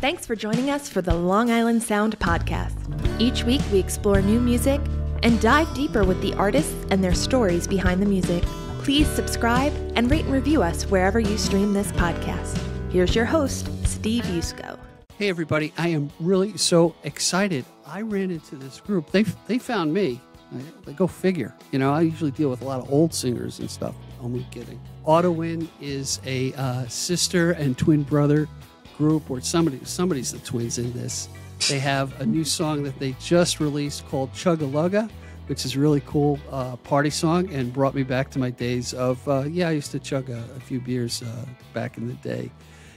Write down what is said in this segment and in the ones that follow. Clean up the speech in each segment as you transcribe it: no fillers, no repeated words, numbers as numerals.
Thanks for joining us for the Long Island Sound podcast. Each week we explore new music and dive deeper with the artists and their stories behind the music. Please subscribe and rate and review us wherever you stream this podcast. Here's your host, Steve Yusko. Hey everybody, I am really so excited. I ran into this group. They found me. Go figure. You know, I usually deal with a lot of old singers and stuff. Only kidding. Audawind is a sister and twin brother group, or somebody's the twins in this. They have a new song that they just released called Chug-a-Lugga, which is a really cool party song and brought me back to my days of, I used to chug a few beers back in the day.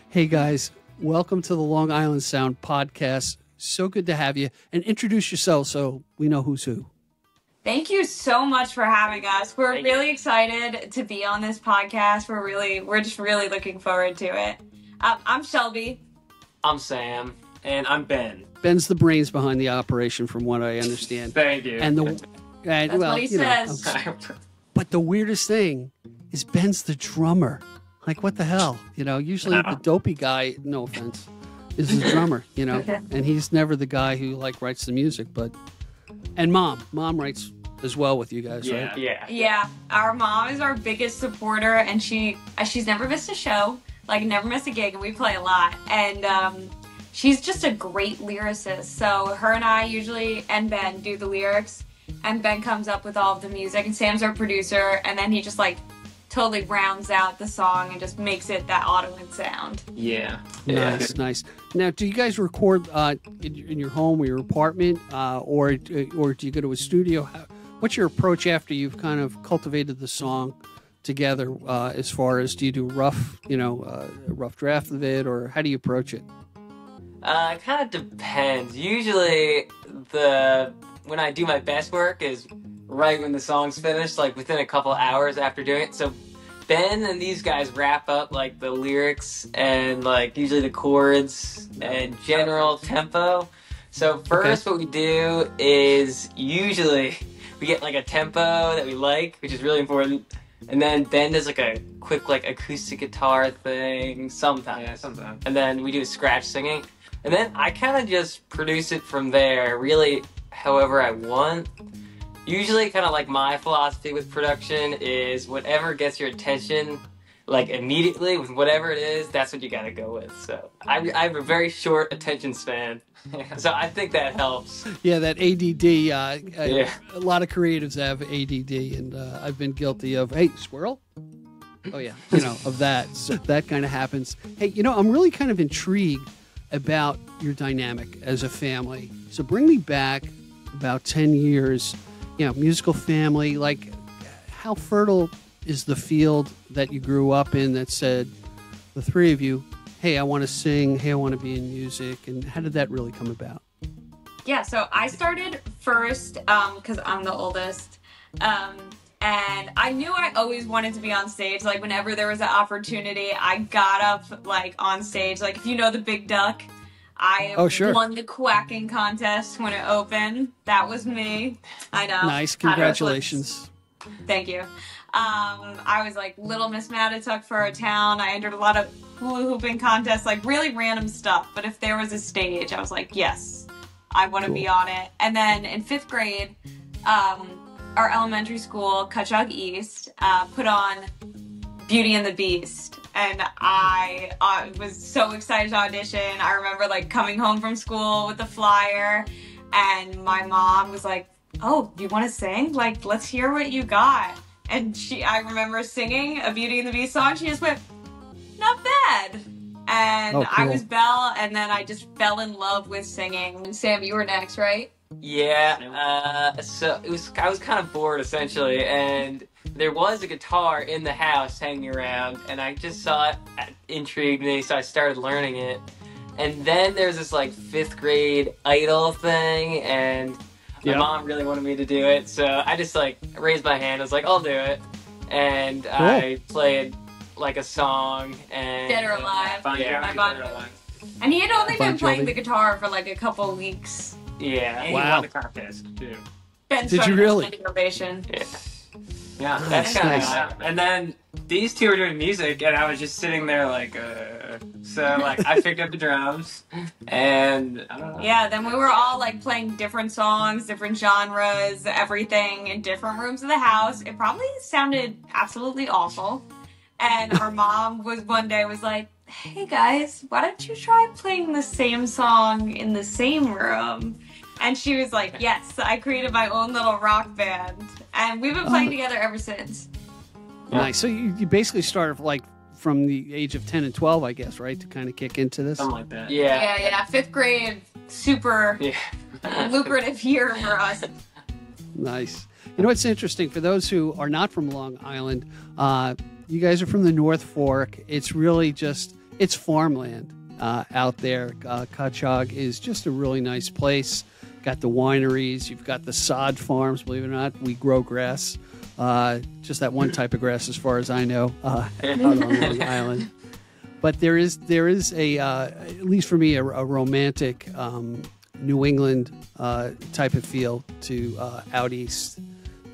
Hey guys, welcome to the Long Island Sound podcast. So good to have you. And introduce yourself so we know who's who. Thank you so much for having us. We're really excited to be on this podcast. We're just really looking forward to it. I'm Shelby. I'm Sam. And I'm Ben. Ben's the brains behind the operation, from what I understand. Thank you. And That's what he says. But the weirdest thing is Ben's the drummer. Like, what the hell? You know, usually the dopey guy, no offense, is the drummer, you know. And he's never the guy who, writes the music. And Mom writes as well with you guys, right? Yeah. Our mom is our biggest supporter, and she's never missed a show. Never missed a gig, and we play a lot. And she's just a great lyricist. So her and I usually, and Ben, do the lyrics. And Ben comes up with all of the music. And Sam's our producer. And then he just, totally rounds out the song and just makes it that Audawind sound. Yeah. Nice. Now, do you guys record in your home or your apartment? Or do you go to a studio? What's your approach after you've kind of cultivated the song together, as far as, do you do a rough draft of it, or how do you approach it? It kind of depends. Usually, when I do my best work is right when the song's finished, within a couple hours after doing it. So Ben and these guys wrap up the lyrics and usually the chords and general tempo. So first what we do is usually we get a tempo that we like, which is really important. And then Ben does a quick acoustic guitar thing sometimes. Yeah, sometimes. And then we do scratch singing. And then I kind of just produce it from there, really however I want. Usually kind of my philosophy with production is whatever gets your attention immediately with whatever it is, that's what you gotta go with. So I have a very short attention span. So I think that helps. Yeah, that ADD. A lot of creatives have ADD, and I've been guilty of, hey, squirrel? Oh, yeah, of that. So that kind of happens. Hey, I'm really kind of intrigued about your dynamic as a family. So bring me back about 10 years, musical family. How fertile is the field that you grew up in that said, the three of you, hey, I want to sing, hey, I want to be in music, and how did that really come about? Yeah, so I started first because I'm the oldest, and I knew I always wanted to be on stage. Whenever there was an opportunity, I got up on stage. If you know the Big Duck, I won the quacking contest when it opened. That was me. I know. Nice, congratulations. Thank you. I was Little Miss Mattituck for our town. I entered a lot of hula hooping contests, really random stuff. But if there was a stage, I was yes, I want to be on it. And then in 5th grade, our elementary school, Cutchogue East, put on Beauty and the Beast. And I was so excited to audition. I remember coming home from school with the flyer, and my mom was oh, you want to sing? Let's hear what you got. And I remember singing a Beauty and the Beast song. She just went, not bad. And cool. I was Belle, and then I just fell in love with singing. And Sam, you were next, right? Yeah, so I was kind of bored, essentially, and there was a guitar in the house hanging around, and I just saw it, intrigued me, so I started learning it. And then there's this 5th grade idol thing, and my mom really wanted me to do it, so I just raised my hand. I was I'll do it, and cool. I played a song and Dead or Alive. Dead or Alive. And he had only been playing the guitar for a couple weeks. Yeah, and wow. he won the contest too. Ben Did you really? Ovation. Yeah. Yeah, that's kind nice. of and then these two were doing music, and I was just sitting there like, so like I picked up the drums, and I don't know. Yeah, then we were all like playing different songs, different genres, everything in different rooms of the house. It probably sounded absolutely awful. And our mom was like, "Hey guys, why don't you try playing the same song in the same room?" And she was like, "Yes, I created my own little rock band, and we've been playing together ever since." Nice. So you basically started like from the age of 10 and 12, I guess, right, to kind of kick into this. Something like that. Yeah. 5th grade, super lucrative year for us. Nice. You know what's interesting for those who are not from Long Island? You guys are from the North Fork. It's really just it's farmland out there. Cutchogue is just a really nice place. Got the wineries. You've got the sod farms. Believe it or not, we grow grass. Just that one type of grass, as far as I know, out on Long Island. But there is a at least for me a romantic New England type of feel to out east.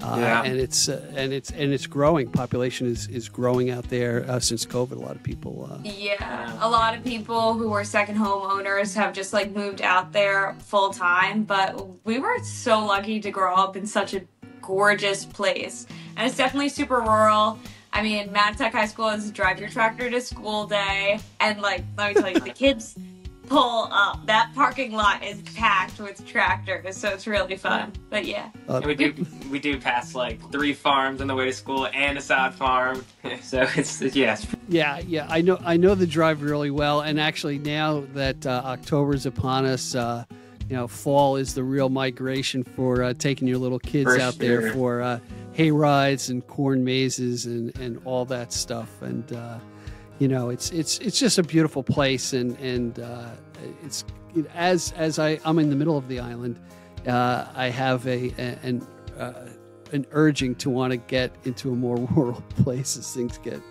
And it's growing. Population is growing out there since COVID. A lot of people. A lot of people who were second homeowners have just like moved out there full time. But we were so lucky to grow up in such a gorgeous place, and it's definitely super rural. I mean, Mattuck High School is drive your tractor to school day, and like let me tell you, the kids pull up. That parking lot is packed with tractors, so it's really fun. But yeah, we do pass like 3 farms on the way to school and a sod farm, so it's Yeah. I know the drive really well, and actually now that October's upon us, fall is the real migration for taking your little kids out there for hay rides and corn mazes and all that stuff, and. It's just a beautiful place, and it's I'm in the middle of the island. I have an urging to want to get into a more rural place as things get a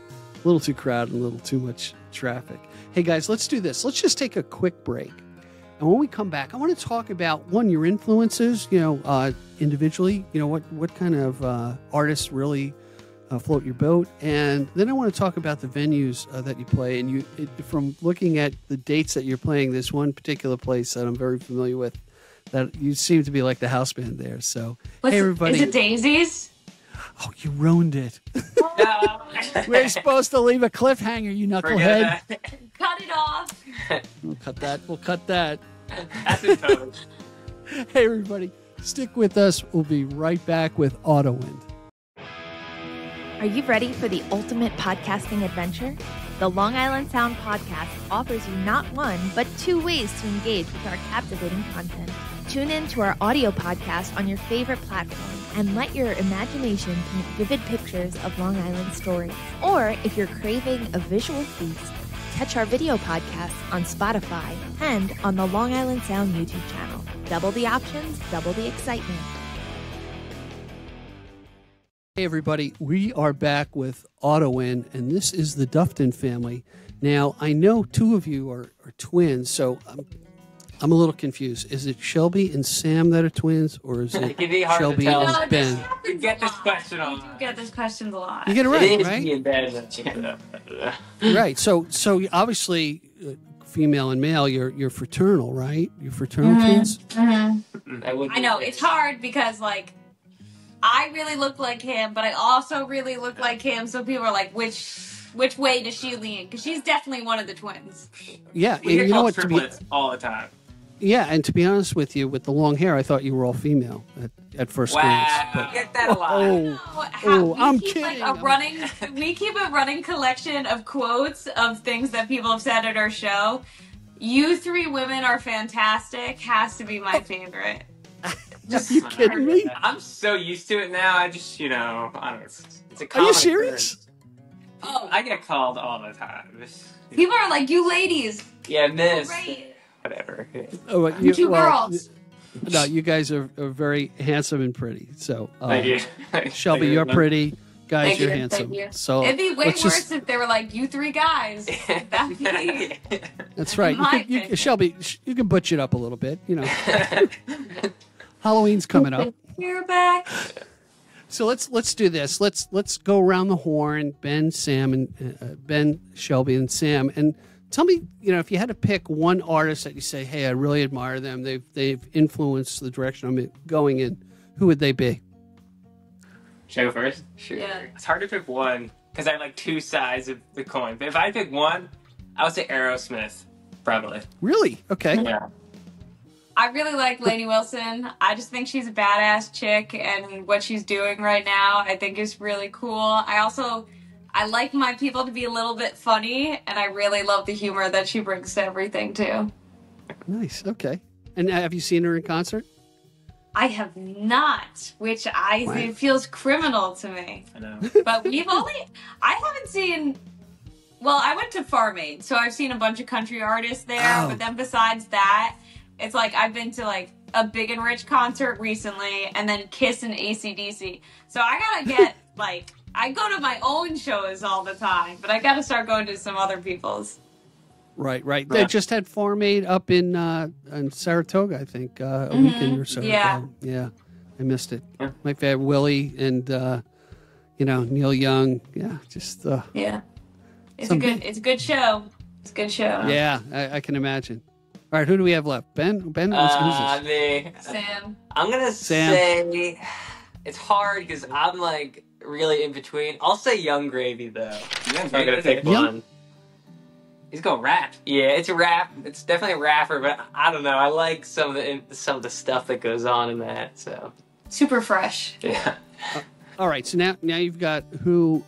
little too crowded and a little too much traffic. Hey guys, let's do this. Let's just take a quick break, and when we come back, I want to talk about your influences. Individually, what kind of artists really float your boat, and then I want to talk about the venues that you play. And from looking at the dates that you're playing, this one particular place that I'm very familiar with, that you seem to be like the house band there. So hey everybody, is it Daisies? Oh, you ruined it. No. We're supposed to leave a cliffhanger, you knucklehead. Cut it off. We'll cut that. That's it, totally. Hey everybody, stick with us. We'll be right back with Audawind. Are you ready for the ultimate podcasting adventure? The Long Island Sound podcast offers you not one, but 2 ways to engage with our captivating content. Tune in to our audio podcast on your favorite platform and let your imagination paint vivid pictures of Long Island stories. Or if you're craving a visual feast, catch our video podcast on Spotify and on the Long Island Sound YouTube channel. Double the options, double the excitement. Hey everybody, we are back with Audawind, and this is the Dufton family. Now, I know 2 of you are twins, so I'm a little confused. Is it Shelby and Sam that are twins, or is it Shelby and Ben? You get this question a lot. You get this question a lot. You get it right, right? Me and Ben. Right. So obviously, female and male, you're fraternal, right? You're fraternal twins. Mm-hmm. I know it's hard because like. I really look like him, but I also really look like him. So people are like, which way does she lean? Because she's definitely one of the twins. Yeah, We you know what? triplets all the time. Yeah, and to be honest with you, with the long hair, I thought you were all female at first glance. Wow, get that a lot. I'm kidding. We keep a running collection of quotes of things that people have said at our show. You 3 women are fantastic. Has to be my favorite. Are you kidding me? I'm so used to it now. I just, I don't know. It's a Are common you serious? occurrence. Oh, I get called all the time. People are like, you ladies. Yeah, miss. Great. Whatever. Oh, 2 girls. No, you guys are very handsome and pretty. So, Thank you. Shelby, you're pretty. Guys, Thank you're you, handsome. thank you. So It'd be way let's worse if they were like, you 3 guys. That'd be... That's right. My Shelby, you can butch it up a little bit. Halloween's coming up. You're back. So let's do this. Let's go around the horn. Ben, Sam, and Ben, Shelby, and Sam, and tell me, if you had to pick one artist that you say, hey, I really admire them. They've influenced the direction I'm going in. Who would they be? Should I go first? Sure. Yeah. It's hard to pick one because I have like two sides of the coin. But if I pick one, I would say Aerosmith, probably. Really? Okay. Yeah. I really like Lainey Wilson. I just think she's a badass chick, and what she's doing right now, I think is really cool. I like my people to be a little bit funny, and I really love the humor that she brings to everything too. Nice. Okay. And have you seen her in concert? I have not, which it feels criminal to me. I know. But I haven't seen. Well, I went to Farm Aid, so I've seen a bunch of country artists there. Oh. But then besides that, it's like I've been to like a Big and Rich concert recently, and then Kiss and AC/DC. So I gotta get like I go to my own shows all the time, but I gotta start going to some other people's. Right. They just had Farm Aid up in Saratoga, I think, a weekend or so ago. Yeah, I missed it. Yeah. My favorite Willie and Neil Young. Yeah, just Yeah, it's a good show. It's a good show. Yeah, I can imagine. All right, who do we have left? Ben? Who's this? Me. Sam. I'm gonna say it's hard because I'm like really in between. I'll say Young Gravy though. I'm I'm gonna pick one. He's going rap. Yeah, it's a rap. It's definitely a rapper, but I don't know. I like some of the stuff that goes on in that. So Super fresh. yeah. All right, so now you've got who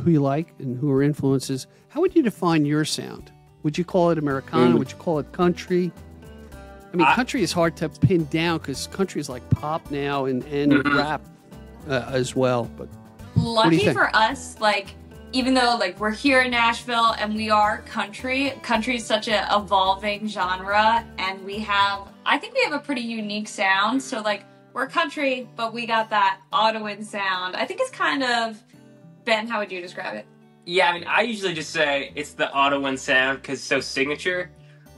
you like and who are influences. How would you define your sound? Would you call it Americana? Would you call it country? I mean, country is hard to pin down because country is like pop now and rap as well. But what do you Lucky think? for us, like, even though like we're here in Nashville and we are country is such a evolving genre, and I think we have a pretty unique sound. So like we're country, but we got that Audawind sound. I think it's kind of, Ben, how would you describe it? Yeah, I mean, I usually just say it's the Audawind sound because it's so signature.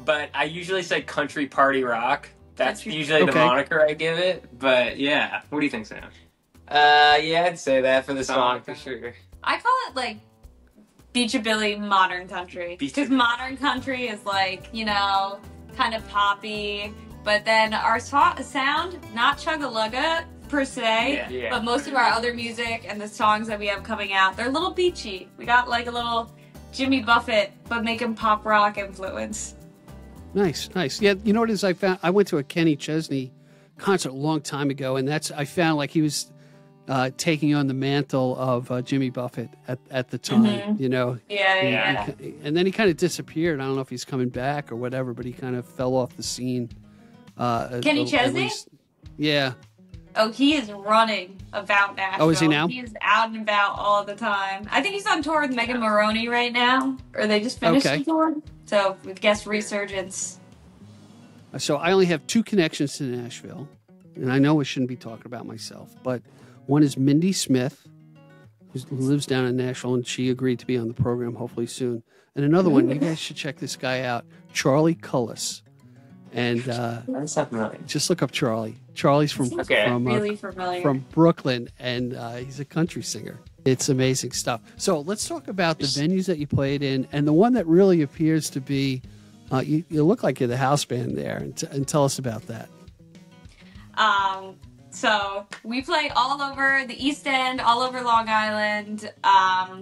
But I usually say country party rock. That's usually the moniker I give it. But yeah, what do you think, Sam? Yeah, I'd say that for the song for sure. I call it like beachabilly modern country, because modern country is like, kind of poppy, but then our sound, not chugga-lugga per se, but most of our other music and the songs that we have coming out, they're a little beachy. We got like a little Jimmy Buffett, but making pop rock influence. Nice. Yeah, you know what it is? I went to a Kenny Chesney concert a long time ago, and I found like he was taking on the mantle of Jimmy Buffett at the time, Yeah. And then he kind of disappeared. I don't know if he's coming back or whatever, but he kind of fell off the scene. Kenny Chesney? Yeah. Oh, he is running about Nashville. Oh, is he now? He is out and about all the time. I think he's on tour with Megan Maroney right now, or they just finished the tour. So, with guest resurgence. So I only have two connections to Nashville, and I know I shouldn't be talking about myself, but one is Mindy Smith, who lives down in Nashville, and she agreed to be on the program hopefully soon. And another one, you guys should check this guy out, Charlie Cullis. And That's not familiar. just look up Charlie. Charlie's from Really familiar. from Brooklyn, and he's a country singer. It's amazing stuff. So let's talk about the venues that you played in, and the one that really appears to be, you look like you're the house band there, and tell us about that. So we play all over the East End, all over Long Island.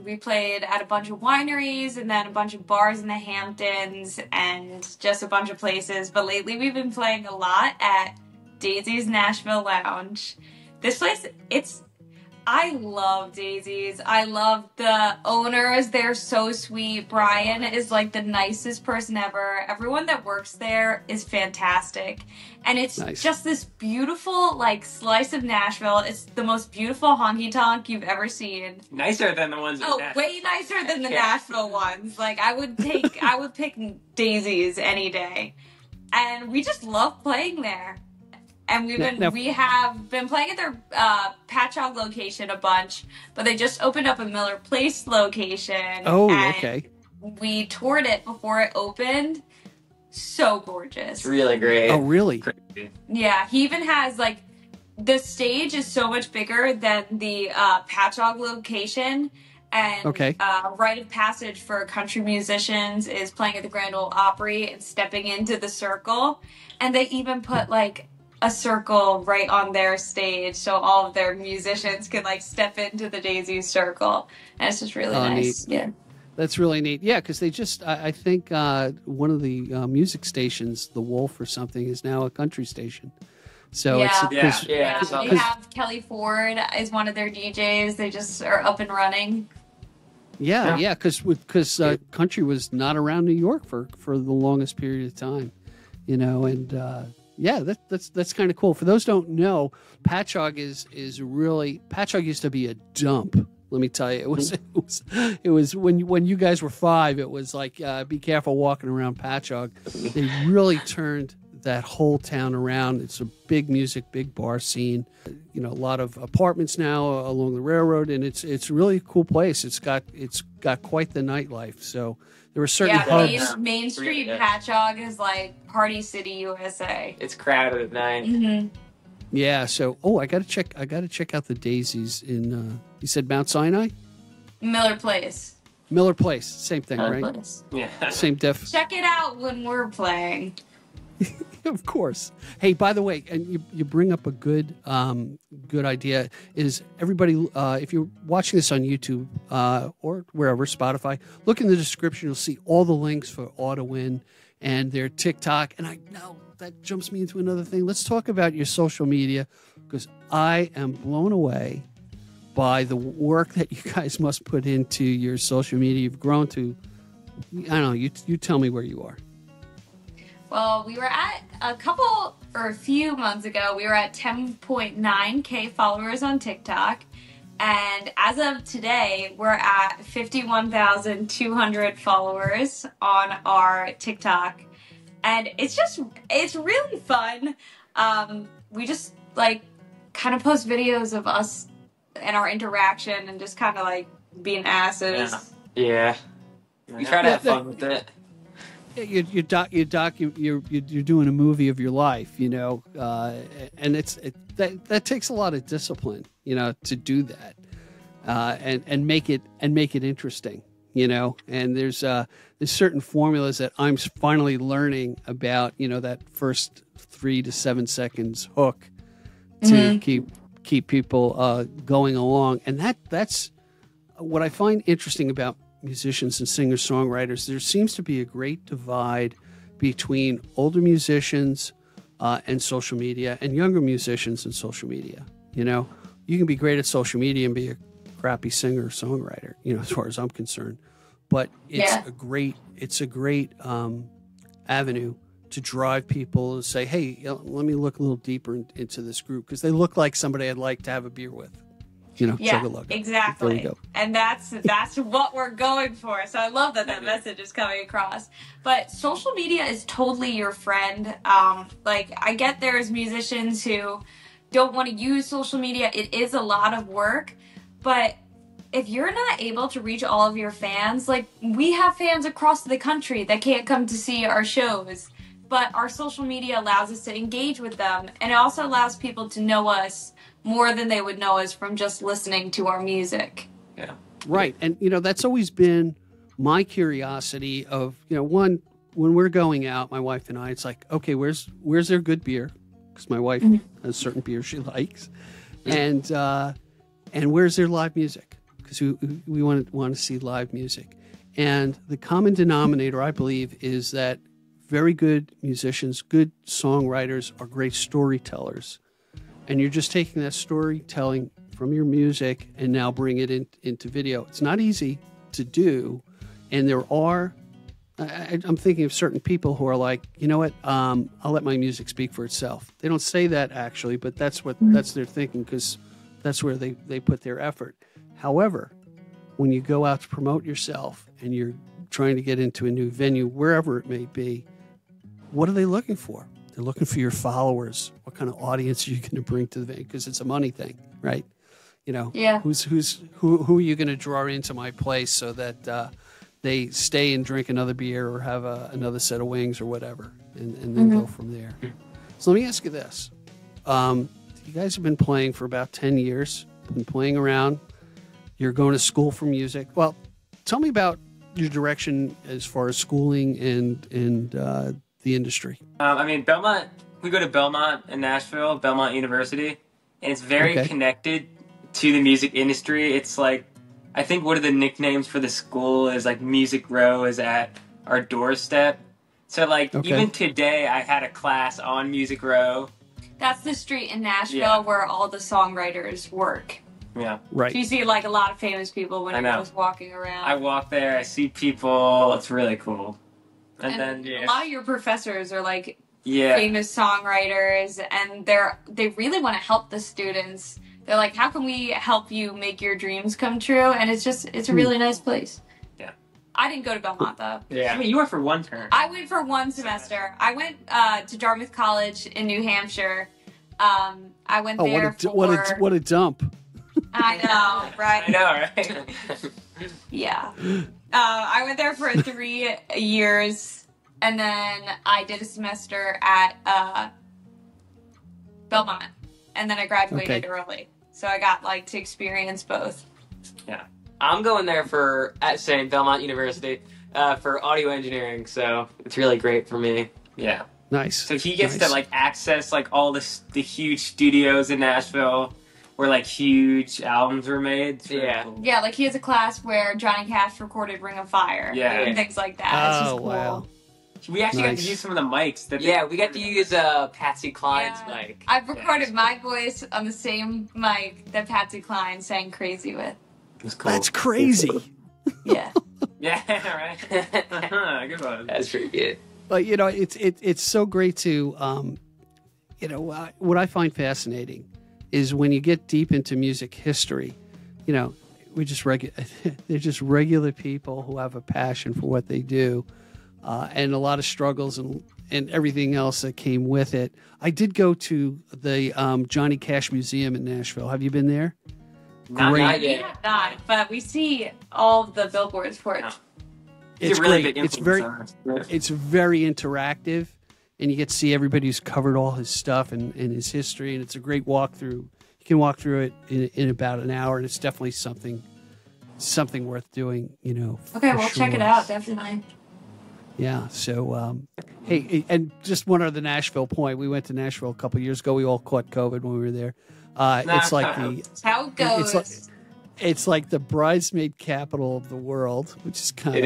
We played at a bunch of wineries and then a bunch of bars in the Hamptons and just a bunch of places. But lately we've been playing a lot at Daisy's Nashville Lounge. This place, I love Daisy's. I love the owners. They're so sweet. Brian is like the nicest person ever. Everyone that works there is fantastic. And it's just this beautiful like slice of Nashville. It's the most beautiful honky-tonk you've ever seen. Nicer than the ones in Nashville. Way nicer than the Nashville ones. Like I would pick Daisy's any day. And we just love playing there. And we have been playing at their Patchogue location a bunch, but they just opened up a Miller Place location. Oh, and okay. We toured it before it opened. So gorgeous. It's really great. Oh, really? Yeah, he even has like the stage is so much bigger than the Patchogue location. And rite of passage for country musicians is playing at the Grand Ole Opry and stepping into the circle. And they even put like a circle right on their stage so all of their musicians can like step into the Daisy circle. And it's just really nice. Neat. Yeah. That's really neat. Yeah, because they just, I think one of the music stations, The Wolf or something, is now a country station. So They have Kelly Ford is one of their DJs. They just are up and running. Yeah, because country was not around New York for the longest period of time, you know, and that's kind of cool. For those who don't know, Patchogue is really, Patchogue used to be a dump. Let me tell you, it was when you guys were 5, it was like be careful walking around Patchogue. They really turned that whole town around. It's a big music, big bar scene. You know, a lot of apartments now along the railroad, and it's really a cool place. It's got quite the nightlife. So there were certain pubs. Main Street Patchogue is like Party City, USA. It's crowded at night. Mm-hmm. Yeah. So I got to check out the Daisies in. You said Mount Sinai. Miller Place. Miller Place, same thing, right? Place. Yeah. Same def. Check it out when we're playing. Of course. Hey, by the way, and you bring up a good idea. Is everybody, if you're watching this on YouTube or wherever, Spotify, look in the description. You'll see all the links for Audawind and their TikTok. And I know that jumps me into another thing. Let's talk about your social media, because I am blown away by the work that you guys must put into your social media. You've grown to, I don't know, you tell me where you are. Well, we were at a few months ago, we were at 10.9K followers on TikTok. And as of today, we're at 51,200 followers on our TikTok. And it's really fun. We just like kind of post videos of us and our interaction and just kind of like being asses. Yeah. We try to have fun with it. You're doing a movie of your life, you know, and that takes a lot of discipline, you know, to do that, and make it interesting, you know. And there's certain formulas that I'm finally learning about, you know, that first 3 to 7 seconds hook to keep people going along, and that's what I find interesting about musicians and singer-songwriters. There seems to be a great divide between older musicians and social media and younger musicians and social media. You know, you can be great at social media and be a crappy singer-songwriter, you know, as far as I'm concerned. But it's a great avenue to drive people to say, hey, let me look a little deeper into this group, because they look like somebody I'd like to have a beer with. You know, exactly. There you go. And that's what we're going for. So I love that message is coming across. But social media is totally your friend. Like, I get there's musicians who don't want to use social media. It is a lot of work. But if you're not able to reach all of your fans, like, we have fans across the country that can't come to see our shows. But our social media allows us to engage with them. And it also allows people to know us more than they would know us from just listening to our music. Yeah. Right. And, you know, that's always been my curiosity of, you know, one, when we're going out, my wife and I, it's like, okay, where's their good beer? Because my wife has certain beer she likes. And where's their live music? Because we want to see live music. And the common denominator, I believe, is that very good musicians, good songwriters are great storytellers. And you're just taking that storytelling from your music and now bring it into video. It's not easy to do. And there are, I'm thinking of certain people who are like, you know what, I'll let my music speak for itself. They don't say that actually, but that's their thinking, because that's where they put their effort. However, when you go out to promote yourself and you're trying to get into a new venue, wherever it may be, what are they looking for? They're looking for your followers. What kind of audience are you going to bring to the venue? Because it's a money thing, right? You know, who are you going to draw into my place so that they stay and drink another beer or have another set of wings or whatever, and then go from there. So let me ask you this: do you guys have been playing for about 10 years, been playing around. You're going to school for music. Well, tell me about your direction as far as schooling and the industry. I mean, Belmont, we go to Belmont in Nashville, Belmont University, and it's very connected to the music industry. It's like, I think one of the nicknames for the school is like Music Row is at our doorstep. So like even today I had a class on Music Row. That's the street in Nashville where all the songwriters work. Yeah. Right. So you see like a lot of famous people when you're just walking around. I walk there, I see people, it's really cool. And then a lot of your professors are like famous songwriters, and they really want to help the students. They're like, how can we help you make your dreams come true? And it's a really nice place. Yeah. I didn't go to Belmont though. Yeah. I mean, you went for one term. I went for one semester. I went to Dartmouth College in New Hampshire. I went there what a dump. I know, right? I know, right? Yeah. I went there for 3 years, and then I did a semester at Belmont, and then I graduated early. So I got like to experience both. Yeah. I'm going there at same Belmont University for audio engineering, so it's really great for me. Yeah. Nice. So he gets to like access like all the huge studios in Nashville where like huge albums were made. Cool. Yeah, like he has a class where Johnny Cash recorded Ring of Fire. Yeah. And things like that. It's just cool. Wow. We actually got to use some of the mics. We got to use Patsy Cline's mic. I've recorded my voice on the same mic that Patsy Cline sang Crazy with. That's cool. That's crazy. Yeah. Yeah, right. Good one. That's pretty good. But you know, it's so great to, what I find fascinating is when you get deep into music history, you know, they're just regular people who have a passion for what they do, and a lot of struggles and everything else that came with it. I did go to the Johnny Cash Museum in Nashville. Have you been there? Not yet. Not, but we see all the billboards for it. No. It's really great. Big It's very interactive, and you get to see everybody who's covered all his stuff and his history, and it's a great walkthrough. You can walk through it in about an hour, and it's definitely something worth doing. You know. Okay, we'll check it out definitely. Yeah. So, hey, and just one other Nashville point. We went to Nashville a couple of years ago. We all caught COVID when we were there. It's like That's how it goes. It's like the bridesmaid capital of the world, which is kind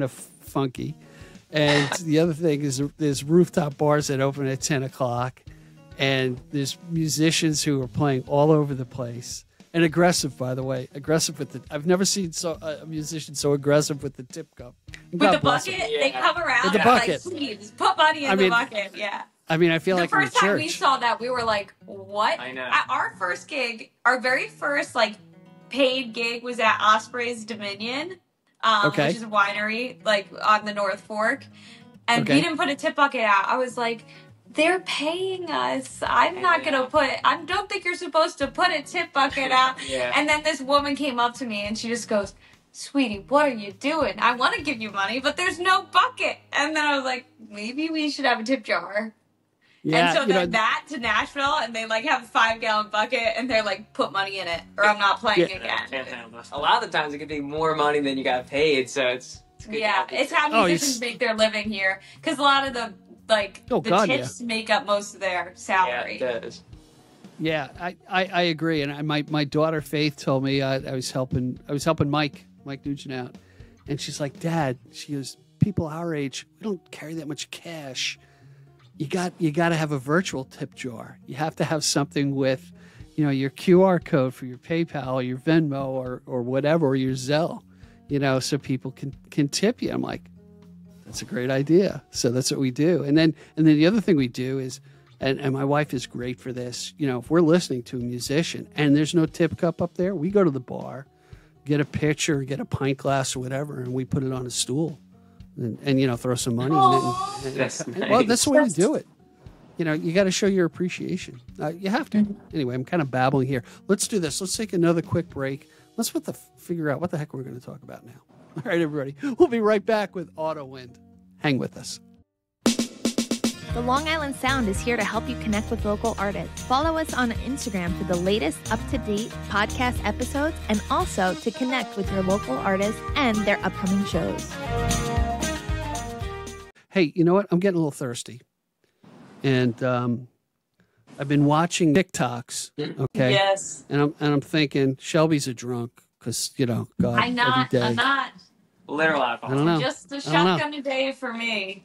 of funky. And the other thing is there's rooftop bars that open at 10 o'clock, and there's musicians who are playing all over the place. And aggressive, by the way. Aggressive with I've never seen a musician so aggressive with the tip cup. With the bucket? They come around with the bucket. Like, please, put money in the bucket. Yeah. I mean, I feel like the first time we saw that, we were like, what? I know. At our first gig, our very first like paid gig was at Osprey's Dominion, which is a winery like on the North Fork. And we didn't put a tip bucket out. I was like, they're paying us. I don't think you're supposed to put a tip bucket out. And then this woman came up to me and she just goes, sweetie, what are you doing? I want to give you money, but there's no bucket. And then I was like, maybe we should have a tip jar. Yeah, and so then that to Nashville, and they like have a 5-gallon bucket, and they're like, put money in it, or I'm not playing again. A lot of the times it could be more money than you got paid, so it's good. Yeah, it's how musicians make their living here, because a lot of the tips make up most of their salary. Yeah, it does. Yeah, I agree, and my daughter Faith told me I was helping Mike Nugent out, and she's like, Dad, she goes, people our age, we don't carry that much cash. You got to have a virtual tip jar. You have to have something with, you know, your QR code for your PayPal or your Venmo or whatever, or your Zelle, you know, so people can tip you. I'm like, that's a great idea. So that's what we do. And then the other thing we do is, and my wife is great for this, you know, if we're listening to a musician and there's no tip cup up there, we go to the bar, get a pitcher, get a pint glass or whatever, and we put it on a stool. And you know, throw some money in it. That's nice. Well, that's the way to do it. You know, you got to show your appreciation. You have to. Anyway, I'm kind of babbling here. Let's do this. Let's take another quick break. Let's figure out what the heck we're going to talk about now. All right, everybody. We'll be right back with Audawind. Hang with us. The Long Island Sound is here to help you connect with local artists. Follow us on Instagram for the latest up-to-date podcast episodes and also to connect with your local artists and their upcoming shows. Hey, you know what? I'm getting a little thirsty. And I've been watching TikToks, okay? Yes. And I'm thinking Shelby's a drunk because, God, I'm not. every day. I'm not. Literal alcohol. I don't know. Just a shotgun a day for me.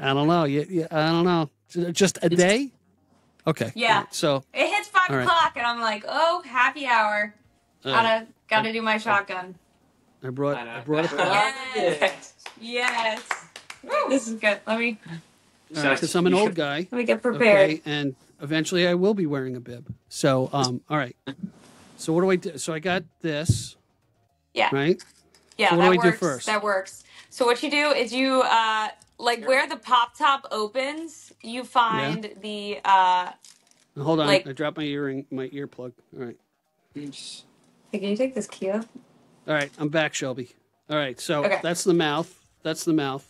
I don't know. I don't know. Just a day? Okay. Yeah. Right. So it hits 5 right. o'clock, and I'm like, oh, happy hour. Gotta do my shotgun. I brought it. Yes. This is good. Let me Because I'm an old guy. let me get prepared. Okay, and eventually I will be wearing a bib. So, all right. So what do I do? So I got this. Yeah. Right? Yeah, So what that do I do works. first? That works. So what you do is you where the pop top opens, you find the Hold on. like- I dropped my earplug. All right. Hey, can you take this key off? All right. I'm back, Shelby. All right. So Okay. that's the mouth. That's the mouth.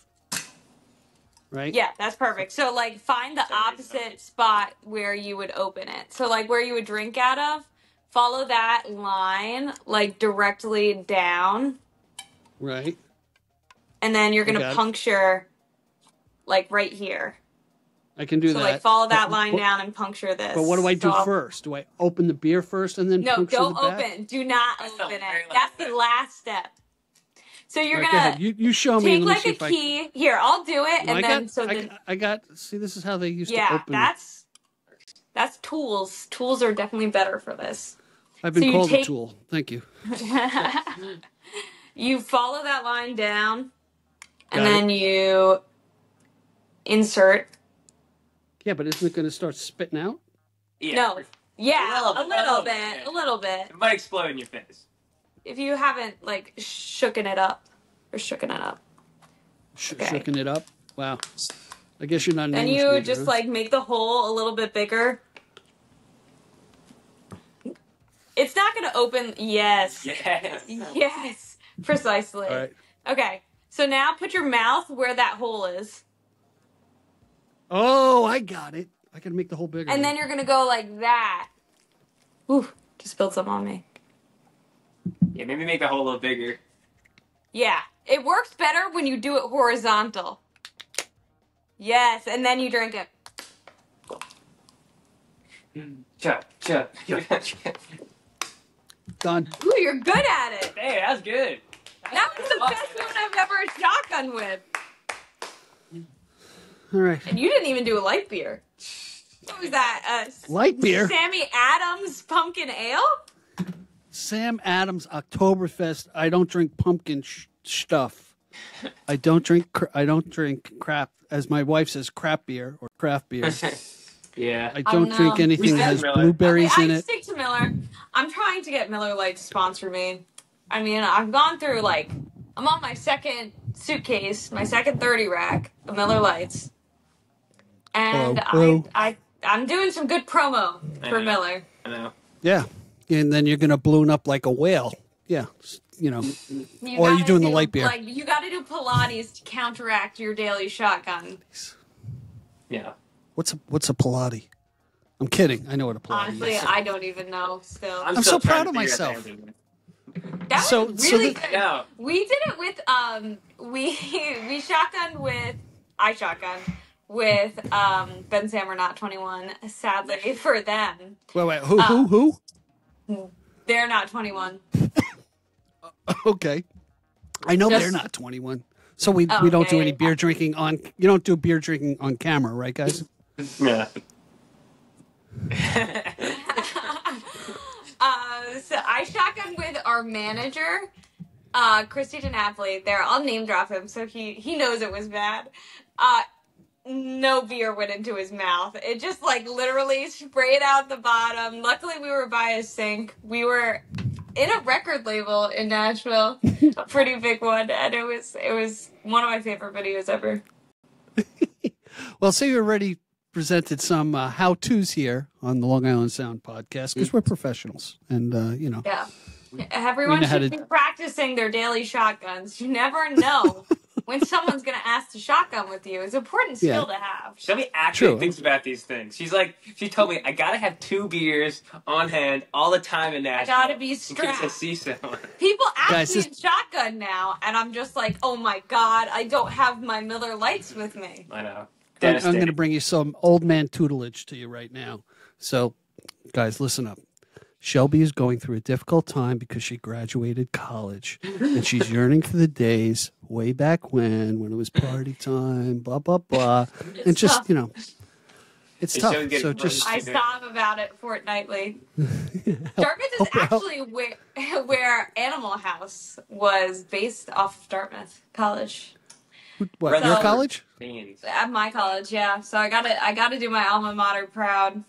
Right? Yeah, that's perfect. So find the opposite spot where you would open it. So where you would drink out of, follow that line directly down, Right. and then you're gonna got it. puncture right here. I can do So that. follow that But- line down and puncture this. But what do I do So I'll- first? Do I open the beer first and then No, puncture don't the back? open. Do not felt open very it. like That's that. the last step. So you're All right, go gonna ahead. You show me. take and let me see a if I- key. Here, I'll do it, No, and then I got. See, this is how they used to yeah, open. that's tools. Tools are definitely better for this. I've been so you called a take- tool. Thank you. You follow that line down, and Got it. then you insert. Yeah, but isn't it going to start spitting out? Yeah. No, yeah, A little bit. a little bit. It might explode in your face. If you haven't shooken it up. Okay. Shooking it up. Wow. I guess you're not an Then English you major, just huh? make the hole a little bit bigger. It's not going to open. Yes. Yes. Yes. Precisely. All right. Okay. So now put your mouth where that hole is. Oh, I got it. I can make the hole bigger. And then you're going to go like that. Ooh, just spilled some on me. Yeah, maybe make the hole a little bigger. Yeah. It works better when you do it horizontal. Yes. And then you drink it. Chug. done. Ooh, you're good at it. Hey, that's good. That was the best one I've ever shotgun with. All right. And you didn't even do a light beer. What was that? Light beer. Sammy Adams Pumpkin Ale? Sam Adams Oktoberfest. I don't drink pumpkin stuff. I don't drink crap, as my wife says, crap beer or craft beer. Yeah. I don't no. drink anything that has Miller. blueberries in I it. stick to Miller. I'm trying to get Miller Lite to sponsor me. I mean, I've gone through I'm on my second suitcase, my second 30 rack of Miller Lights. And Hello. I'm doing some good promo I for know. Miller. I know. Yeah. And then you're going to balloon up like a whale. Yeah. Or are you gotta doing the do, light beer? You got to do Pilates to counteract your daily shotgun. Yeah. What's a Pilates? I'm kidding. I know what a Pilates Honestly, is. I don't even know still. I'm still so proud trying of to figure out myself. the answer. That So- was so really the- good. No. We did it with we shotgunned with Ben Sam We're Not 21. Sadly for them, Wait. Who? they're not 21. Okay. I know Just- they're not 21. So we don't do Okay. any beer drinking on. You don't do beer drinking on camera, right, guys? Yeah. So I shotgunned with our manager, Christy DiNapoli. There, I'll name drop him so he knows it was bad. No beer went into his mouth. It just literally sprayed out the bottom. Luckily, we were by a sink. We were in a record label in Nashville, a pretty big one, and it was one of my favorite videos ever. Well, say you already presented some how-tos here on the Long Island Sound podcast because we're professionals, and Yeah. Everyone We know how should to- be practicing their daily shotguns. You never know when someone's going to ask to shotgun with you. It's an important skill to have. Shelby actually thinks about these things. She told me, I got to have 2 beers on hand all the time in Nashville. I got to be strapped. In case I see someone. People ask me to shotgun now, and I'm just like, oh my God, I don't have my Miller Lights with me. I know. I'm going to bring you some old man tutelage to you right now. So, guys, listen up. Shelby is going through a difficult time because she graduated college, and she's yearning for the days way back when it was party time, blah, blah, blah. And just, it's tough. So I saw him about it fortnightly. Dartmouth is actually where Animal House was based off of Dartmouth College. What, your college? At my college, yeah. So I gotta do my alma mater proud.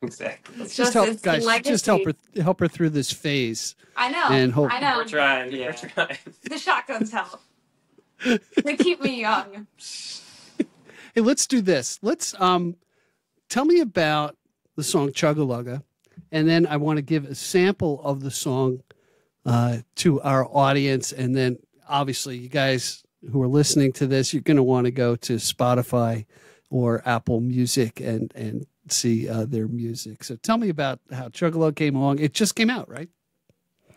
Exactly. Just help her through this phase. I know. And I know. We're trying. Yeah. We're trying. The shotguns help. They keep me young. Hey, let's do this. Let's tell me about the song Chugga-Lugga, and then I want to give a sample of the song to our audience, and then obviously you guys who are listening to this, you're going to want to go to Spotify or Apple Music and see their music. So tell me about how Chugga-Lugga came along. It just came out, right?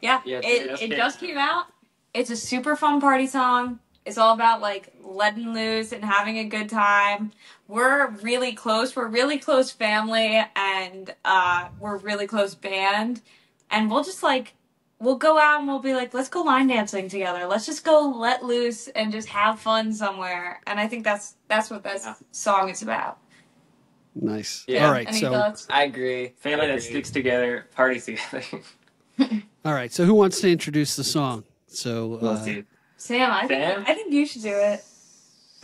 Yeah, it just came out. It's a super fun party song. It's all about like letting loose and having a good time. We're really close. We're really close family, and we're really close band. And we'll just we'll go out and we'll be like, let's go line dancing together. Let's just go let loose and just have fun somewhere. And I think that's what that song is about. Nice. Yeah. All right. Any thoughts? I agree. Family that sticks together, parties together. All right. So who wants to introduce the song? So Sam, I think you should do it.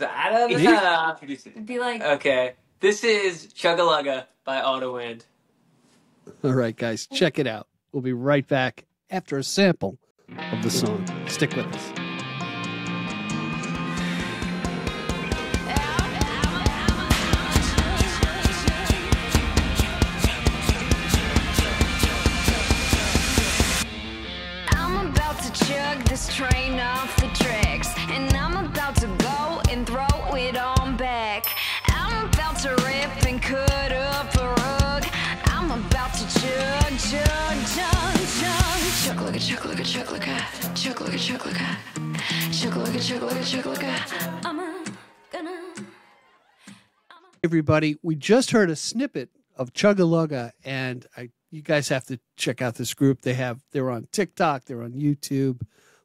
I don't know. It'd be like, okay, this is Chugga-Lugga by Audawind. All right, guys, check it out. We'll be right back after a sample of the song. Stick with us. This train off the tracks, and I'm about to go and throw it on back. I'm about to rip and cut up a rug. I'm about to chug, chug, chug, chug. Chugga-Lugga, Chugga-Lugga, Chugga-Lugga, Chugga-Lugga, Chugga-Lugga, Chugga-Lugga, Chugga-Lugga, Chugga-Lugga. I'm gonna. Everybody, we just heard a snippet of Chugga-Lugga, and you guys have to check out this group. They're on TikTok, they're on YouTube.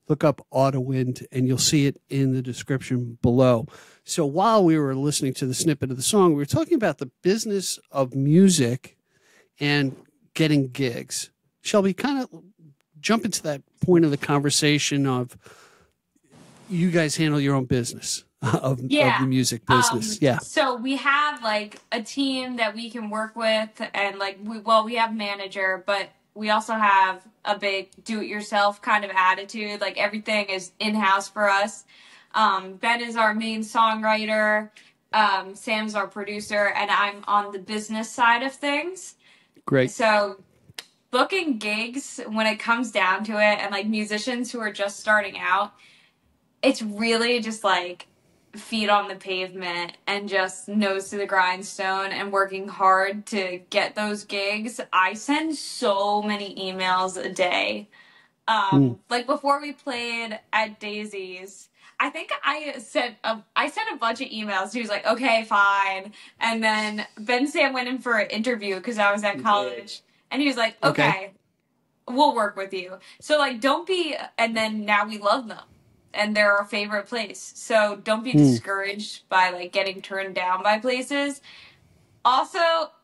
Look up Audawind, and you'll see it in the description below. So while we were listening to the snippet of the song, we were talking about the business of music and getting gigs. Shelby, kind of jump into that point of the conversation of you guys handle your own business of the music business. So we have like a team that we can work with, and we have a manager, but we also have a big do-it-yourself kind of attitude. Like everything is in-house for us. Ben is our main songwriter. Sam's our producer, and I'm on the business side of things. Great. So booking gigs, when it comes down to it, and like musicians who are just starting out, it's really just like feet on the pavement and just nose to the grindstone and working hard to get those gigs. I send so many emails a day. Like before we played at Daisy's, I think I sent a bunch of emails. He was like, okay, fine. And then Ben Sam went in for an interview because I was at college. And he was like, okay, we'll work with you. So like, and then now we love them. And they're our favorite place. So don't be discouraged by like getting turned down by places. Also,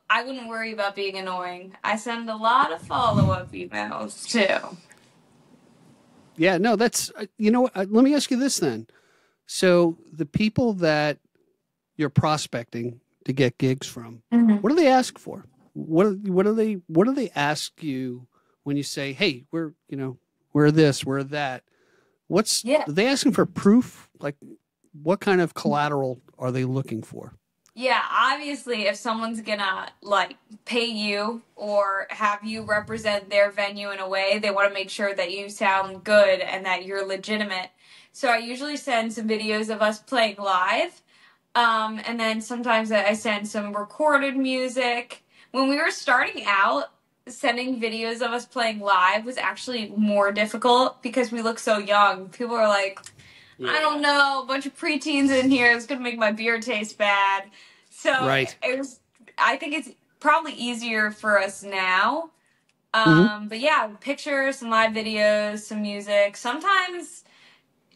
I wouldn't worry about being annoying. I send a lot of follow-up emails too. Yeah, no, that's, let me ask you this then. So the people that you're prospecting to get gigs from, what do they ask for? What do they ask you when you say, hey, we're this, we're that? Are they asking for proof? Like, what kind of collateral are they looking for? Yeah, obviously, if someone's gonna like pay you or have you represent their venue in a way, they want to make sure that you sound good and that you're legitimate. So I usually send some videos of us playing live, and then sometimes I send some recorded music. When we were starting out, sending videos of us playing live was actually more difficult because we look so young. People are like, I don't know, a bunch of preteens in here. It's gonna make my beer taste bad. So Right. it was. I think it's probably easier for us now. But yeah, pictures, some live videos, some music. Sometimes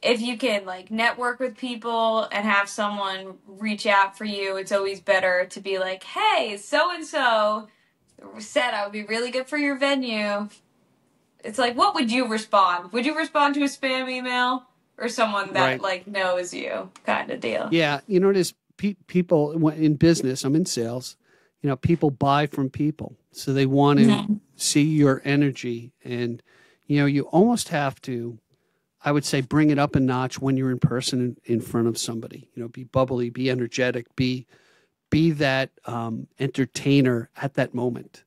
if you can like network with people and have someone reach out for you, it's always better to be like, hey, so and so said I would be really good for your venue. It's like, what would you respond? Would you respond to a spam email? Or someone that like knows you, kind of deal. Yeah, you know, there's people in business. I'm in sales. You know, people buy from people, so they want to see your energy, and you know, you almost have to, I would say, bring it up a notch when you're in person in front of somebody. You know, be bubbly, be energetic, be that entertainer at that moment.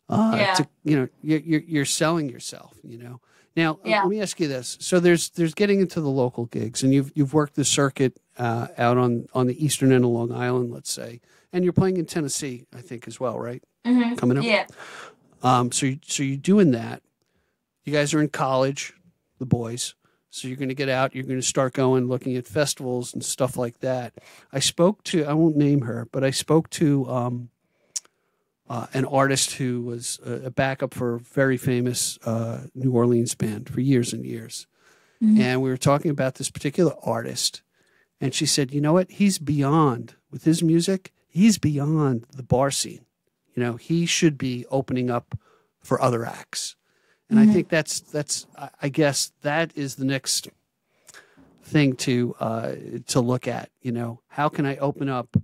To, you know, you're selling yourself. You know. Now, let me ask you this. So there's getting into the local gigs, and you've worked the circuit out on the eastern end of Long Island, let's say, and you're playing in Tennessee, I think, as well, right? Mm-hmm. Coming up. Yeah. So you're doing that. You guys are in college, the boys. So you're going to get out. You're going to start going, looking at festivals and stuff like that. I won't name her, but I spoke to an artist who was a backup for a very famous New Orleans band for years and years. Mm-hmm. And we were talking about this particular artist. And she said, you know what? He's beyond, with his music, he's beyond the bar scene. You know, he should be opening up for other acts. And I think that's I guess that is the next thing to look at. You know, how can I open up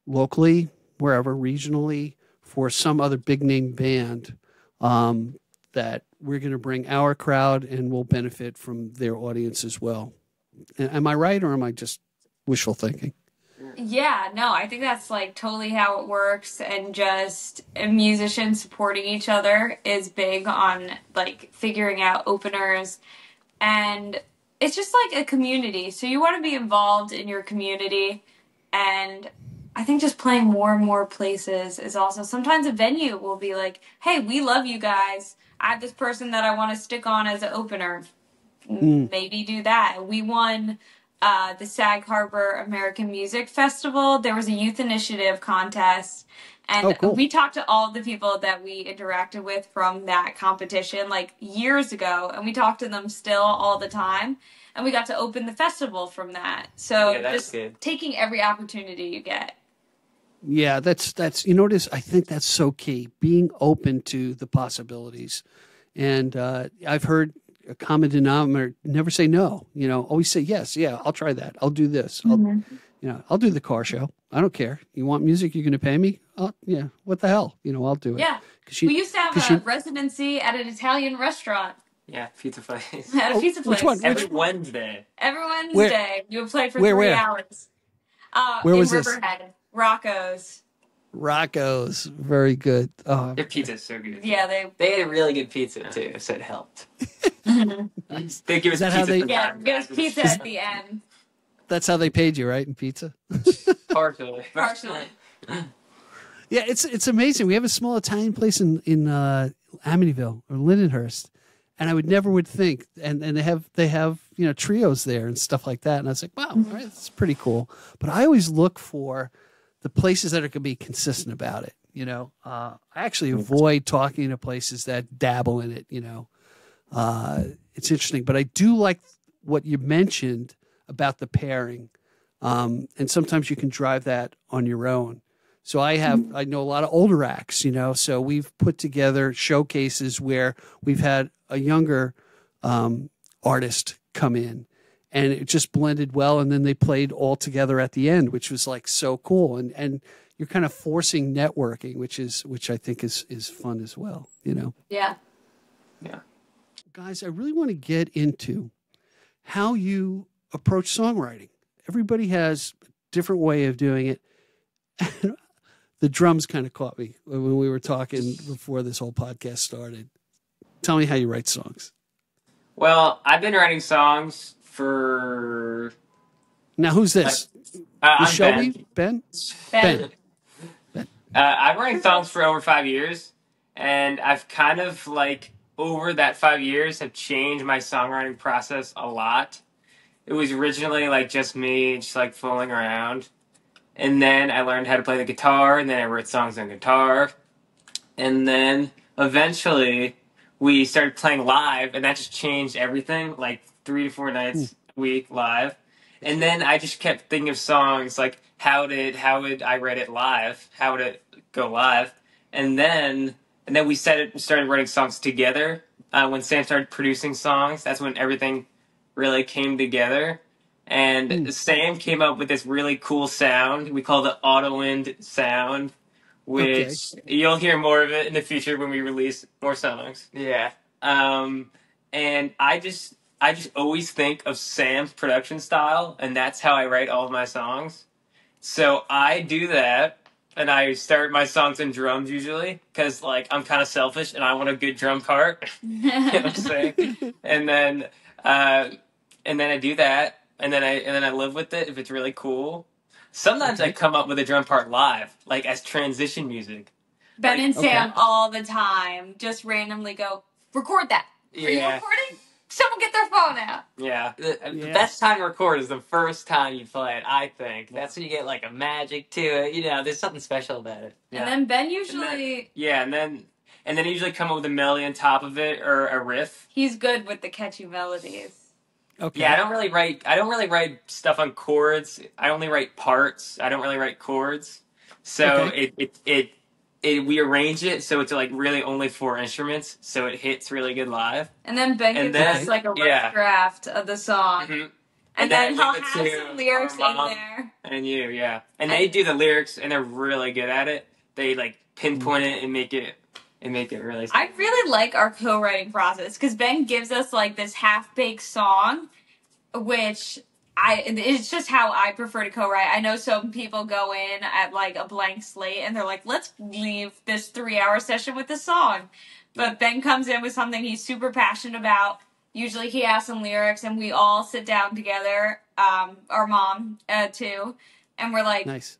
locally, wherever, regionally, for some other big name band that we're going to bring our crowd and will benefit from their audience as well. Am I right, or am I just wishful thinking? Yeah, no, I think that's like totally how it works, and just musicians supporting each other is big on like figuring out openers, and it's just like a community. So you want to be involved in your community, and I think just playing more and more places is also, sometimes a venue will be like, hey, we love you guys. I have this person that I want to stick on as an opener. Maybe do that. We won the Sag Harbor American Music Festival. There was a youth initiative contest. And we talked to all the people that we interacted with from that competition like years ago. And we talk to them still all the time. And we got to open the festival from that. So just taking every opportunity you get. Yeah, that's you know what is, I think that's so key, being open to the possibilities. And I've heard a common denominator, never say no, you know, always say yes. Yeah, I'll try that. I'll do this. I'll do the car show. I don't care. You want music, you're going to pay me? Oh, yeah, what the hell? You know, I'll do it. Yeah. We used to have a residency at an Italian restaurant. Yeah, pizza place. At a pizza place. Which one? Every Wednesday. Every Wednesday. You would play for 3 hours. Where was Riverhead. Rocco's. Rocco's. Very good. Oh, their pizza's so good. Yeah, they had really good pizza too, so it helped. They give us pizza. Give us pizza at the end. That's how they paid you, right? In pizza? Partially. Yeah, it's amazing. We have a small Italian place in Amityville or Lindenhurst, and I would think, and they have you know, trios there and stuff like that, and I was like, wow, all right, that's pretty cool. But I always look for the places that are going to be consistent about it. You know, I actually avoid talking to places that dabble in it. You know, it's interesting, but I do like what you mentioned about the pairing, and sometimes you can drive that on your own. So I know a lot of older acts, you know, so we've put together showcases where we've had a younger artist come in, and it just blended well. And then they played all together at the end, which was like so cool. And you're kind of forcing networking, which I think is fun as well, you know? Yeah. Yeah. Guys, I really want to get into how you approach songwriting. Everybody has a different way of doing it. The drums kind of caught me when we were talking before this whole podcast started. Tell me how you write songs. Well, I've been writing songs for... Now, who's this? I'm Shelby? Ben? Ben. I've been writing songs for over 5 years, and I've kind of, like, over that 5 years have changed my songwriting process a lot. It was originally, like, just me, just, like, fooling around. And then I learned how to play the guitar, and then I wrote songs on guitar. And then eventually we started playing live, and that just changed everything, like 3 to 4 nights a week live. And then I just kept thinking of songs like how would I write it live? How would it go live? And then we started writing songs together. When Sam started producing songs, that's when everything really came together. And Sam came up with this really cool sound we call the Audawind sound, which you'll hear more of it in the future when we release more songs. Yeah. And I just always think of Sam's production style, and that's how I write all of my songs. So I do that, and I start my songs in drums usually, because like I'm kind of selfish and I want a good drum part. You know what I'm saying? And then I do that, and then I live with it if it's really cool. Sometimes I come up with a drum part live, like as transition music. Ben and Sam all the time just randomly go, record that. Are you recording? Someone get their phone out. Yeah. The best time to record is the first time you play it, I think. That's when you get like a magic to it. You know, there's something special about it. Yeah. And then Ben usually... And then I usually come up with a melody on top of it or a riff. He's good with the catchy melodies. Okay. Yeah, I don't really write stuff on chords. I only write parts. I don't really write chords. So we arrange it so it's like really only 4 instruments, so it hits really good live. And then Ben gives us like a rough draft of the song. Mm-hmm. And then he'll have some lyrics in there. And and they do the lyrics, and they're really good at it. They like pinpoint it and make it really. I really like our co-writing process because Ben gives us like this half-baked song, which it's just how I prefer to co-write. I know some people go in at like a blank slate and they're like, let's leave this 3-hour session with the song. But Ben comes in with something he's super passionate about. Usually he has some lyrics and we all sit down together, our mom too, and we're like, nice.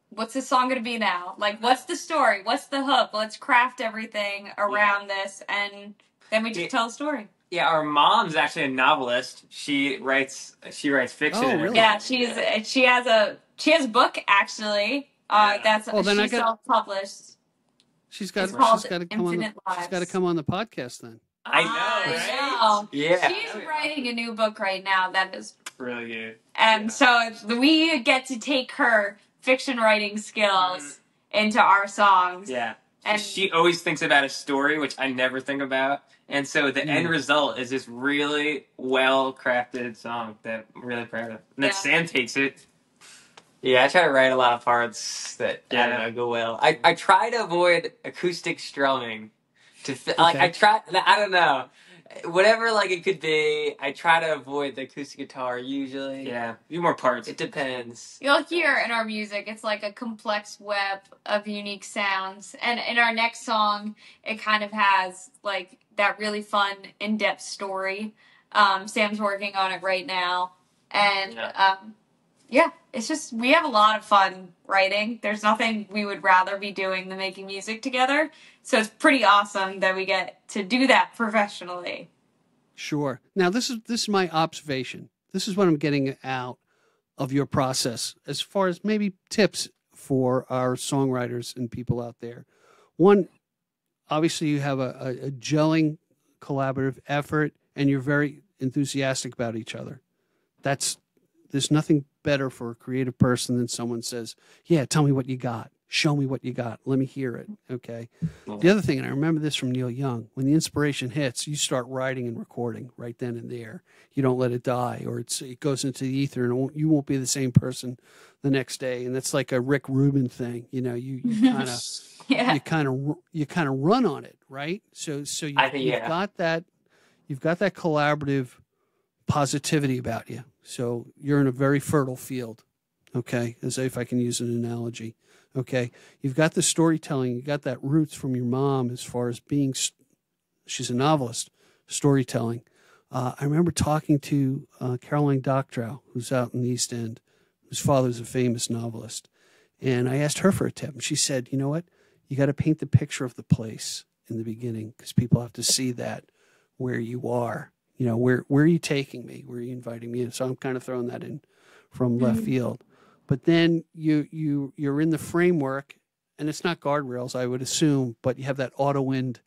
What's this song going to be now? Like, what's the story? What's the hook? Let's craft everything around this, and then we just tell a story. Yeah, our mom's actually a novelist. She writes fiction. Oh, really? Yeah, she has a book actually. That's she's self-published. She's got to come on the podcast then. I know, right? Know. Yeah. She's writing a new book right now that is really good. And so we get to take her fiction writing skills into our songs. Yeah. And she always thinks about a story, which I never think about. And so the end result is this really well-crafted song that I'm really proud of. And then Sam takes it. Yeah, I try to write a lot of parts that I don't know, go well. I try to avoid acoustic strumming. I don't know. Whatever like it could be, I try to avoid the acoustic guitar usually. Yeah, do more parts. It depends. You'll hear in our music, it's like a complex web of unique sounds. And in our next song, it kind of has like that really fun, in-depth story. Sam's working on it right now. And it's just, we have a lot of fun writing. There's nothing we would rather be doing than making music together. So it's pretty awesome that we get to do that professionally. Sure. Now, this is my observation. This is what I'm getting out of your process as far as maybe tips for our songwriters and people out there. One, obviously you have a gelling collaborative effort and you're very enthusiastic about each other. There's nothing better for a creative person than someone says, yeah, tell me what you got. Show me what you got. Let me hear it. Okay. The other thing, and I remember this from Neil Young, when the inspiration hits, you start writing and recording right then and there. You don't let it die, or it goes into the ether, and you won't be the same person the next day. And that's like a Rick Rubin thing. You know, you kind of you kind of run on it, right? So you've got that collaborative positivity about you. So you're in a very fertile field. okay, as if I can use an analogy. Okay, you've got the storytelling, you got that roots from your mom as far as being, she's a novelist, storytelling. I remember talking to Caroline Doctrow, who's out in the East End, whose father's a famous novelist. And I asked her for a tip. And she said, you know what? You got to paint the picture of the place in the beginning because people have to see that where you are. You know, where are you taking me? Where are you inviting me in? So I'm kind of throwing that in from left field. But then you're in the framework, and it's not guardrails, I would assume, but you have that Audawind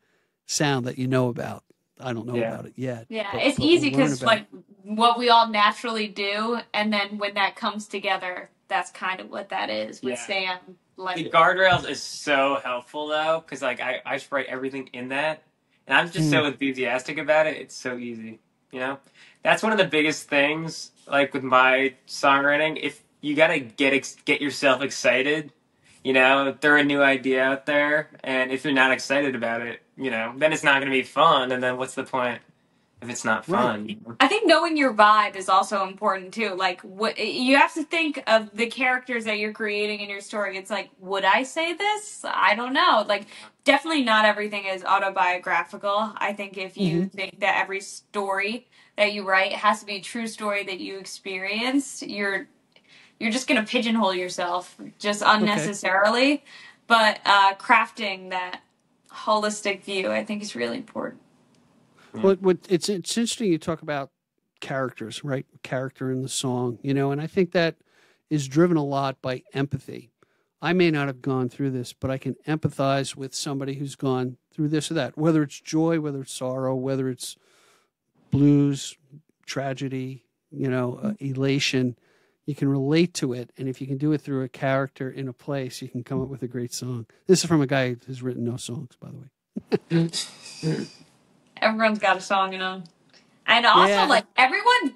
sound that you know about. I don't know about it yet. Yeah, it's easy because like what we all naturally do, and then when that comes together, that's kind of what that is with Sam. Like the guardrails is so helpful though, because like I just write everything in that, and I'm just so enthusiastic about it. It's so easy, you know. That's one of the biggest things, like with my songwriting. If you gotta get yourself excited, you know, throw a new idea out there, and if you're not excited about it, you know, then it's not going to be fun, and then what's the point if it's not fun? Right. You know? I think knowing your vibe is also important too. Like what you have to think of the characters that you're creating in your story. It's like, would I say this? I don't know. Like definitely not everything is autobiographical. I think if you think that every story that you write has to be a true story that you experienced, you're just going to pigeonhole yourself just unnecessarily. Okay. But crafting that holistic view, I think, is really important. Well, it's interesting you talk about characters, right? Character in the song, you know, and I think that is driven a lot by empathy. I may not have gone through this, but I can empathize with somebody who's gone through this or that, whether it's joy, whether it's sorrow, whether it's blues, tragedy, you know, elation. You can relate to it, and if you can do it through a character in a place, you can come up with a great song. This is from a guy who's written no songs, by the way. Everyone's got a song in them. And also, like,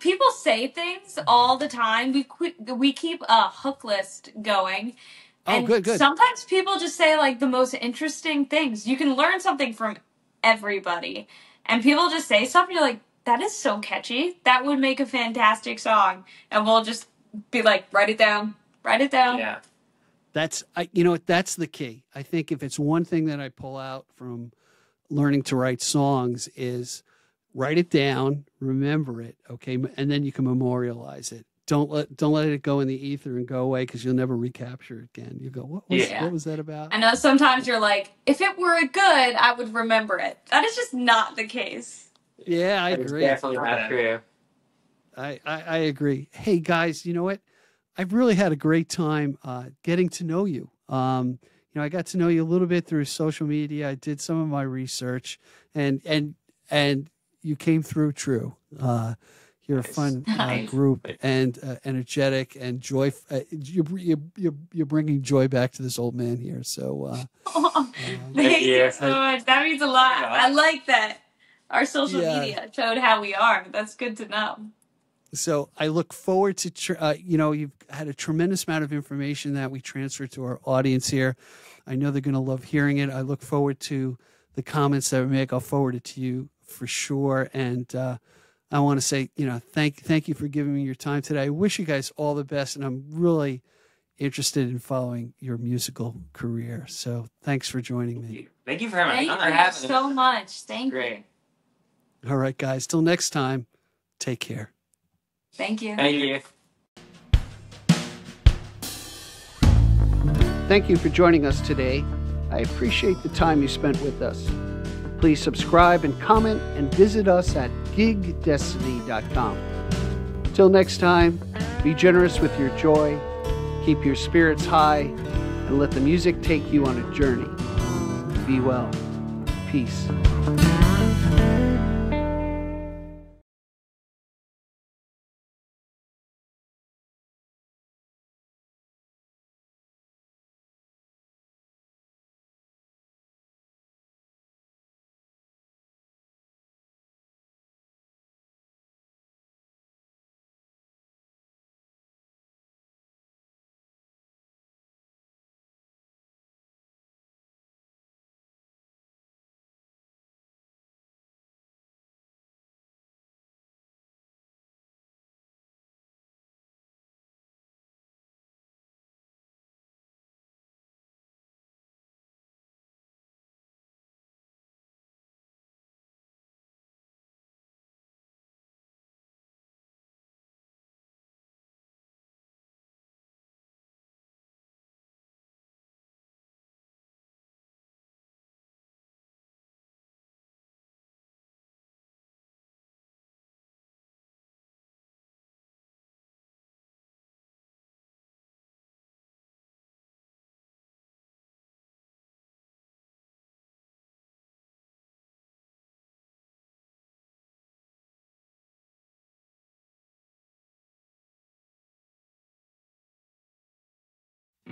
people say things all the time. We keep a hook list going. And good. Sometimes people just say, like, the most interesting things. You can learn something from everybody. And people just say stuff, and you're like, that is so catchy. That would make a fantastic song. And we'll just be like, write it down. Yeah. That's the key. I think if it's one thing that I pull out from learning to write songs is write it down, remember it, okay, and then you can memorialize it. Don't let it go in the ether and go away because you'll never recapture it again. You go, what was that about? I know sometimes you're like, if it were good, I would remember it. That is just not the case. Yeah, I agree. It's definitely not true. I agree. Hey, guys, you know what? I've really had a great time getting to know you. You know, I got to know you a little bit through social media. I did some of my research, and you came through true. You're a fun group and energetic and joy. You're bringing joy back to this old man here. So thank you so much. That means a lot. I like that. Our social media showed how we are. That's good to know. So I look forward to, you've had a tremendous amount of information that we transfer to our audience here. I know they're going to love hearing it. I look forward to the comments that we make. I'll forward it to you for sure. And I want to say, thank you for giving me your time today. I wish you guys all the best, and I'm really interested in following your musical career. So thanks for joining me. Thank you for having me. Thank you so much. Thank you. All right, guys. Till next time, take care. Thank you. Thank you. Thank you for joining us today. I appreciate the time you spent with us. Please subscribe and comment and visit us at gigdestiny.com. Till next time, be generous with your joy, keep your spirits high, and let the music take you on a journey. Be well. Peace.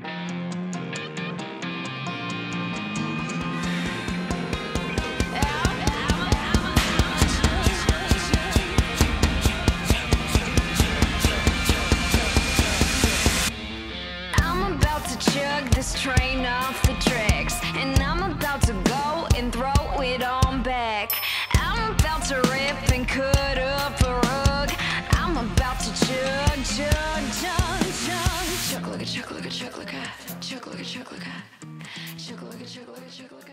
I'm about to chug this train off the tracks, and I'm about to go and throw it on back. I'm about to rip and cut up a rug. I'm about to chug, chug, chug, chug. Chug like a chug like a chug like a chug like a chug like a chug like a chug like a chug like a